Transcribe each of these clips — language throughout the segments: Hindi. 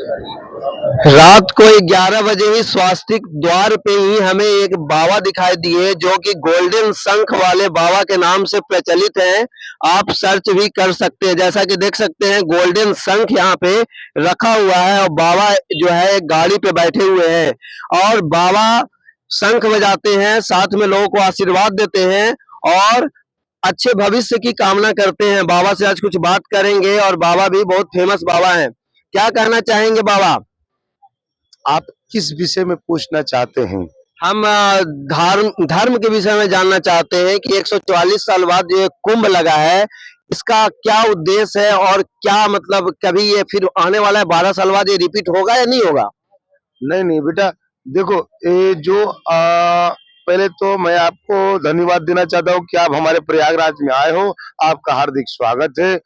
रात को 11 बजे ही स्वास्तिक द्वार पे ही हमें एक बाबा दिखाई दिए जो कि गोल्डन शंख वाले बाबा के नाम से प्रचलित हैं। आप सर्च भी कर सकते हैं। जैसा कि देख सकते हैं गोल्डन शंख यहाँ पे रखा हुआ है और बाबा जो है गाड़ी पे बैठे हुए हैं और बाबा शंख बजाते हैं, साथ में लोगों को आशीर्वाद देते हैं और अच्छे भविष्य की कामना करते हैं। बाबा से आज कुछ बात करेंगे और बाबा भी बहुत फेमस बाबा हैं। क्या कहना चाहेंगे बाबा? आप किस विषय में पूछना चाहते हैं? हम धर्म धर्म के विषय में जानना चाहते हैं कि 144 साल बाद ये कुंभ लगा है, इसका क्या उद्देश्य है और क्या मतलब कभी ये फिर आने वाला है 12 साल बाद ये रिपीट होगा या नहीं होगा? नहीं नहीं बेटा, देखो ये जो पहले तो मैं आपको धन्यवाद देना चाहता हूँ कि आप हमारे प्रयागराज में आए हो। आपका हार्दिक स्वागत है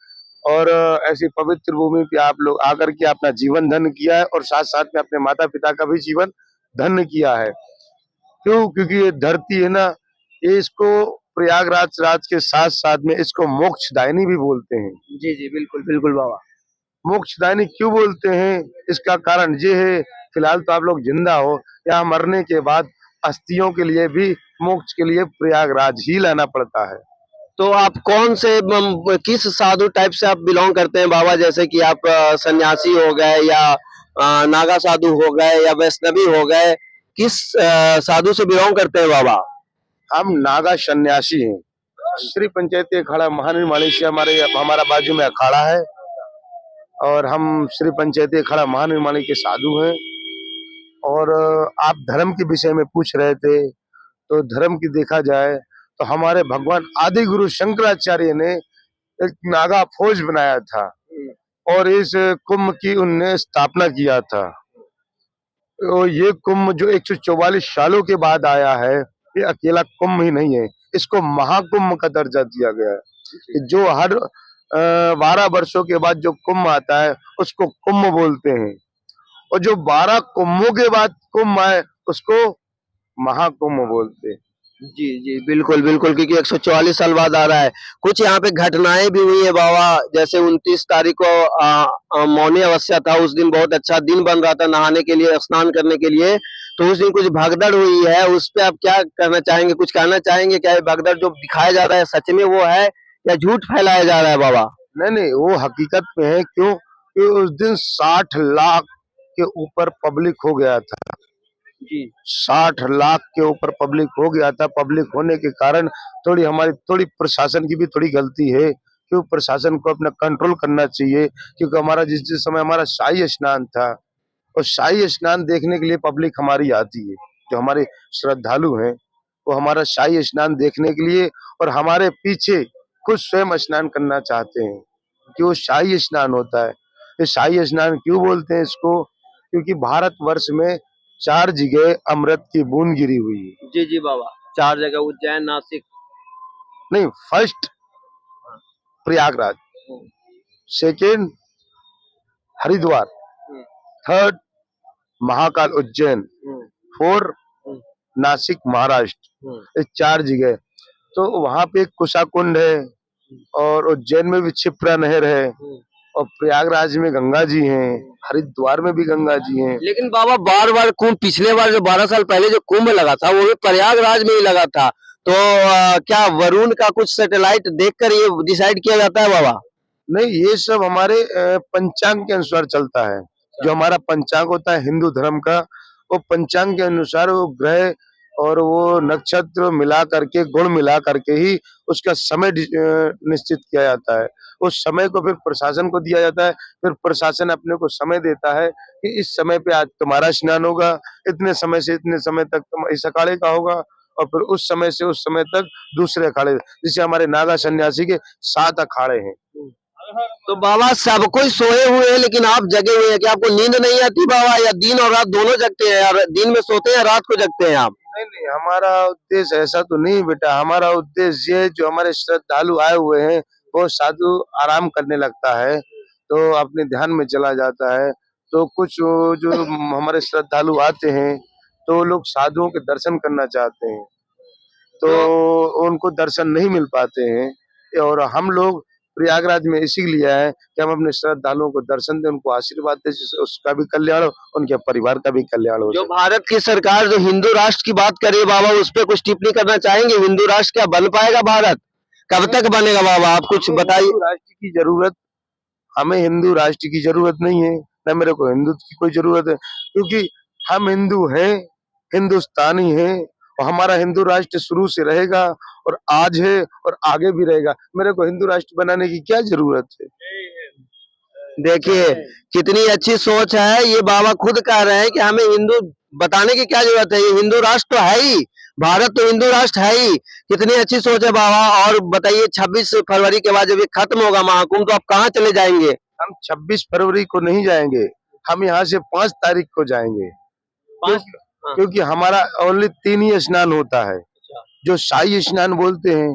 और ऐसी पवित्र भूमि पे आप लोग आकर के अपना जीवन धन्य किया है और साथ साथ में अपने माता पिता का भी जीवन धन्य किया है। क्यों? क्योंकि ये धरती है ना, ये इसको प्रयागराज राज के साथ साथ में इसको मोक्षदायिनी भी बोलते हैं। जी, जी, बिल्कुल, बिल्कुल बाबा। मोक्षदायिनी क्यों बोलते हैं? इसका कारण ये है, फिलहाल तो आप लोग जिंदा हो, यहाँ मरने के बाद अस्थियों के लिए भी मोक्ष के लिए प्रयागराज ही लाना पड़ता है। तो आप कौन से किस साधु टाइप से आप बिलोंग करते हैं बाबा? जैसे कि आप सन्यासी हो गए या नागा साधु हो गए या वैष्णवी हो गए, किस साधु से बिलोंग करते हैं बाबा? हम नागा सन्यासी हैं। श्री पंचायती अखाड़ा महानिर्माणी से हमारा बाजू में अखाड़ा है और हम श्री पंचायती अखाड़ा महानिर्माणी के साधु हैं। और आप धर्म के विषय में पूछ रहे थे, तो धर्म की देखा जाए तो हमारे भगवान आदि गुरु शंकराचार्य ने एक नागा फौज बनाया था और इस कुंभ की उनने स्थापना किया था। तो ये कुंभ जो 144 सालों के बाद आया है, ये अकेला कुंभ ही नहीं है, इसको महाकुंभ का दर्जा दिया गया है। जो हर 12 वर्षों के बाद जो कुंभ आता है उसको कुंभ बोलते हैं और जो 12 कुंभों के बाद कुंभ आए उसको महाकुंभ बोलते हैं। जी, जी, बिल्कुल, बिल्कुल, क्योंकि 144 साल बाद आ रहा है। कुछ यहाँ पे घटनाएँ भी हुई है बाबा, जैसे 29 तारीख को मौनी अमावस्या था, उस दिन बहुत अच्छा दिन बन रहा था नहाने के लिए, स्नान करने के लिए, तो उस दिन कुछ भगदड़ हुई है, उस पे आप क्या कहना चाहेंगे? कुछ कहना चाहेंगे? क्या ये भगदड़ जो दिखाया जा रहा है सच में वो है या झूठ फैलाया जा रहा है बाबा? नहीं नहीं, वो हकीकत में है। क्यों? कि उस दिन 60 लाख के ऊपर पब्लिक हो गया था। जी। 60 लाख के ऊपर पब्लिक हो गया था। पब्लिक होने के कारण थोड़ी प्रशासन की भी थोड़ी गलती है, क्यों प्रशासन को अपना कंट्रोल करना चाहिए। क्योंकि हमारा जिस जिस समय हमारा शाही स्नान था और शाही स्नान देखने के लिए पब्लिक हमारी आती है, जो हमारे श्रद्धालु हैं वो हमारा शाही स्नान देखने के लिए और हमारे पीछे खुद स्वयं स्नान करना चाहते हैं कि वो शाही स्नान होता है। ये शाही स्नान क्यों बोलते हैं इसको? क्योंकि भारतवर्ष में 4 जगह अमृत की बूंद गिरी हुई है। जी, जी बाबा। 4 जगह उज्जैन, नासिक। नहीं, फर्स्ट प्रयागराज, हुँ, सेकेंड हरिद्वार, हुँ, थर्ड महाकाल उज्जैन, हुँ, फोर हुँ, नासिक महाराष्ट्र। हुँ, ये 4 जगह। तो वहां पे कुशा कुंड है और उज्जैन में भी क्षिप्रा नहर है हुँ। और प्रयागराज में गंगा जी हैं, हरिद्वार में भी गंगा जी हैं। लेकिन बाबा बार-बार कुंभ पिछले बार जो 12 साल पहले जो कुंभ लगा था वो भी प्रयागराज में ही लगा था। तो क्या वरुण का कुछ सैटेलाइट देखकर ये डिसाइड किया जाता है बाबा? नहीं, ये सब हमारे पंचांग के अनुसार चलता है। जो हमारा पंचांग होता है हिंदू धर्म का, वो पंचांग के अनुसार वो ग्रह और वो नक्षत्र मिला करके, गुण मिला करके ही उसका समय निश्चित किया जाता है। उस समय को फिर प्रशासन को दिया जाता है, फिर प्रशासन अपने को समय देता है कि इस समय पे आज तुम्हारा स्नान होगा, इतने समय से इतने समय तक तुम इस अखाड़े का होगा और फिर उस समय से उस समय तक दूसरे अखाड़े। जैसे हमारे नागा सन्यासी के 7 अखाड़े हैं। तो बाबा सब कोई सोए हुए हैं लेकिन आप जगे हुए हैं। क्या आपको नींद नहीं आती बाबा या दिन और रात दोनों जगते हैं? या दिन में सोते हैं, रात को जगते हैं आप? नहीं नहीं, हमारा उद्देश्य ऐसा तो नहीं बेटा। हमारा उद्देश्य ये जो हमारे श्रद्धालु आए हुए हैं, वो साधु आराम करने लगता है तो अपने ध्यान में चला जाता है। तो कुछ जो हमारे श्रद्धालु आते हैं तो वो लोग साधुओं के दर्शन करना चाहते हैं, तो तो उनको दर्शन नहीं मिल पाते हैं और हम लोग प्रयागराज में इसीलिए आए कि हम अपने श्रद्धालुओं को दर्शन दें, उनको आशीर्वाद दें, जिससे उसका भी कल्याण हो, उनके परिवार का भी कल्याण हो जो सके। भारत की सरकार जो हिंदू राष्ट्र की बात कर रही है बाबा, उस पे कुछ टिप्पणी करना चाहेंगे? हिंदू राष्ट्र क्या बन पाएगा भारत? कब तक बनेगा बाबा, आप कुछ हमें बताइए। हिंदू राष्ट्र की जरूरत हमें हिंदू राष्ट्र की जरूरत नहीं है, न मेरे को हिंदुत्व की कोई जरूरत है, क्योंकि हम हिंदू हैं, हिंदुस्तानी हैं, और हमारा हिंदू राष्ट्र शुरू से रहेगा और आज है और आगे भी रहेगा। मेरे को हिंदू राष्ट्र बनाने की क्या जरूरत है? देखिए कितनी अच्छी सोच है, ये बाबा खुद कह रहे हैं कि हमें हिंदू बताने की क्या जरूरत है, ये हिंदू राष्ट्र तो है ही, भारत तो हिंदू राष्ट्र है ही। कितनी अच्छी सोच है बाबा। और बताइए 26 फरवरी के बाद जब ये खत्म होगा महाकुंभ, तो आप कहाँ चले जाएंगे? हम 26 फरवरी को नहीं जाएंगे, हम यहाँ से 5 तारीख को जाएंगे, हाँ। क्योंकि हमारा ओनली 3 ही स्नान होता है, जो शाही स्नान बोलते हैं,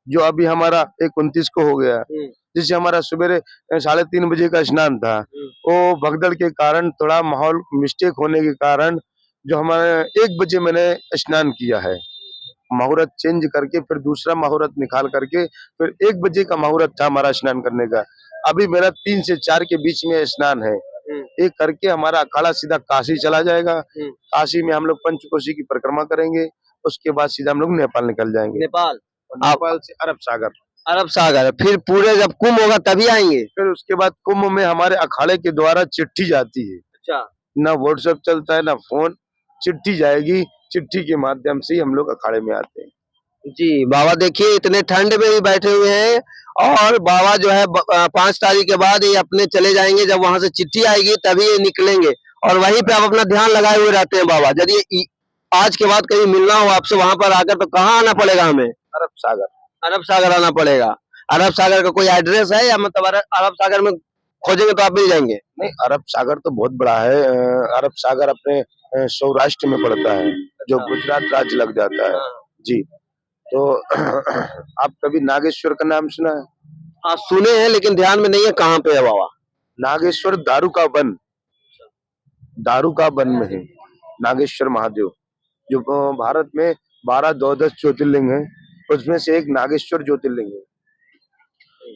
जो अभी हमारा 29 को हो गया, जिससे हमारा सवेरे 3:30 बजे का स्नान था, वो भगदड़ के कारण थोड़ा माहौल मिस्टेक होने के कारण जो हमारे 1 बजे मैंने स्नान किया है, मुहूर्त चेंज करके फिर दूसरा मुहूर्त निकाल करके फिर 1 बजे का मुहूर्त था हमारा स्नान करने का। अभी मेरा 3 से 4 के बीच में स्नान है। ये करके हमारा अखाड़ा सीधा काशी चला जाएगा। काशी में हम लोग पंचकोशी की परिक्रमा करेंगे, उसके बाद सीधा हम लोग नेपाल निकल जाएंगे। नेपाल? नेपाल से अरब सागर, अरब सागर, फिर पूरे जब कुंभ होगा तभी आएंगे? फिर उसके बाद कुंभ में हमारे अखाड़े के द्वारा चिट्ठी जाती है। अच्छा। ना व्हाट्सएप चलता है ना फोन, चिट्ठी जाएगी, चिट्ठी के माध्यम से ही हम लोग अखाड़े में आते हैं। जी बाबा, देखिए इतने ठंड में भी बैठे हुए हैं, और बाबा जो है 5 तारीख के बाद ये अपने चले जाएंगे, जब वहां से चिट्ठी आएगी तभी ये निकलेंगे, और वहीं पे आप अपना ध्यान लगाए हुए रहते हैं बाबा। यदि आज के बाद कहीं मिलना हो आपसे वहां पर आकर, तो कहाँ आना पड़ेगा हमें? अरब सागर। अरब सागर आना पड़ेगा। अरब सागर का कोई एड्रेस है, या मतलब अरब सागर में खोजेंगे तो आप मिल जाएंगे? नहीं, अरब सागर तो बहुत बड़ा है। अरब सागर अपने सौराष्ट्र में पड़ता है, जो गुजरात राज्य लग जाता है। जी, तो आप कभी नागेश्वर का नाम सुना है? हाँ सुने हैं, लेकिन ध्यान में नहीं है कहाँ पे है बाबा। नागेश्वर दारू का वन में है नागेश्वर महादेव, जो भारत में 12 द्वादश ज्योतिर्लिंग है, उसमें से एक नागेश्वर ज्योतिर्लिंग है।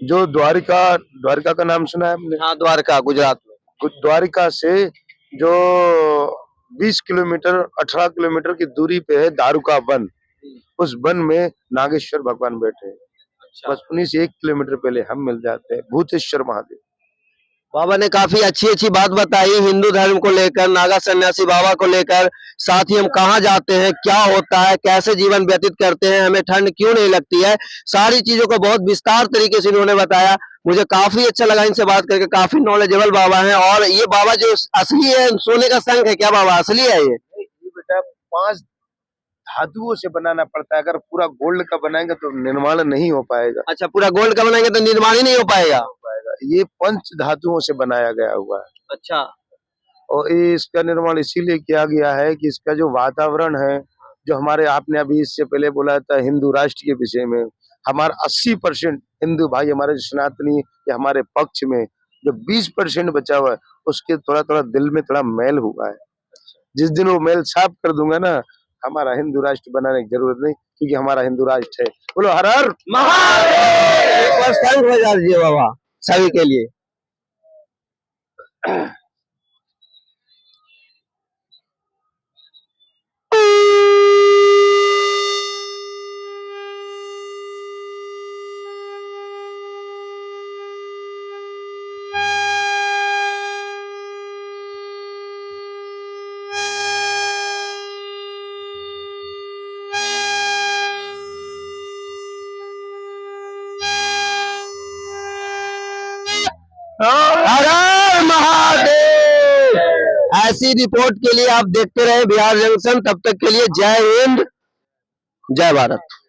जो द्वारिका का नाम सुना है आपने? हाँ द्वारका, गुजरात में। द्वारिका से जो 20 किलोमीटर 18 किलोमीटर की दूरी पे है दारू का वन, उस वन में नागेश्वर भगवान बैठे हैं। अच्छा। बस उन्हीं से 1 किलोमीटर पहले हम मिल जाते हैं, भूतेश्वर महादेव। बाबा ने काफी अच्छी अच्छी बात बताई हिंदू धर्म को लेकर, नागा सन्यासी बाबा को लेकर, साथ ही हम कहाँ जाते हैं, क्या होता है, कैसे जीवन व्यतीत करते हैं, हमें ठंड क्यों नहीं लगती है, सारी चीजों को बहुत विस्तार तरीके से इन्होंने बताया। मुझे काफी अच्छा लगा इनसे बात करके, काफी नॉलेजेबल बाबा हैं। और ये बाबा जो असली है, सोने का संख है क्या बाबा, असली है ये? बेटा 5 धातुओं से बनाना पड़ता है, अगर पूरा गोल्ड का बनाएंगे तो निर्माण नहीं हो पाएगा। अच्छा, पूरा गोल्ड का बनाएंगे तो निर्माण ही नहीं हो पाएगा? ये 5 धातुओं से बनाया गया हुआ है। अच्छा। और ये इसका निर्माण इसीलिए किया गया है कि इसका जो वातावरण है, जो हमारे आपने अभी इससे पहले बोला था हिंदू राष्ट्र के विषय में, हमारा 80% हिंदू भाई हमारे सनातनी या हमारे पक्ष में, जो 20% बचा हुआ है उसके थोड़ा थोड़ा दिल में थोड़ा मैल हुआ है। जिस दिन वो मैल साफ कर दूंगा ना, हमारा हिंदू राष्ट्र बनाने की जरूरत नहीं, क्योंकि हमारा हिंदू राष्ट्र है। बोलो हर हर महादेव। एक बार संघ बजा दीजिए बाबा सभी के लिए। हर हर महादेव। ऐसी रिपोर्ट के लिए आप देखते रहे बिहार जंक्शन। तब तक के लिए जय हिंद, जय भारत।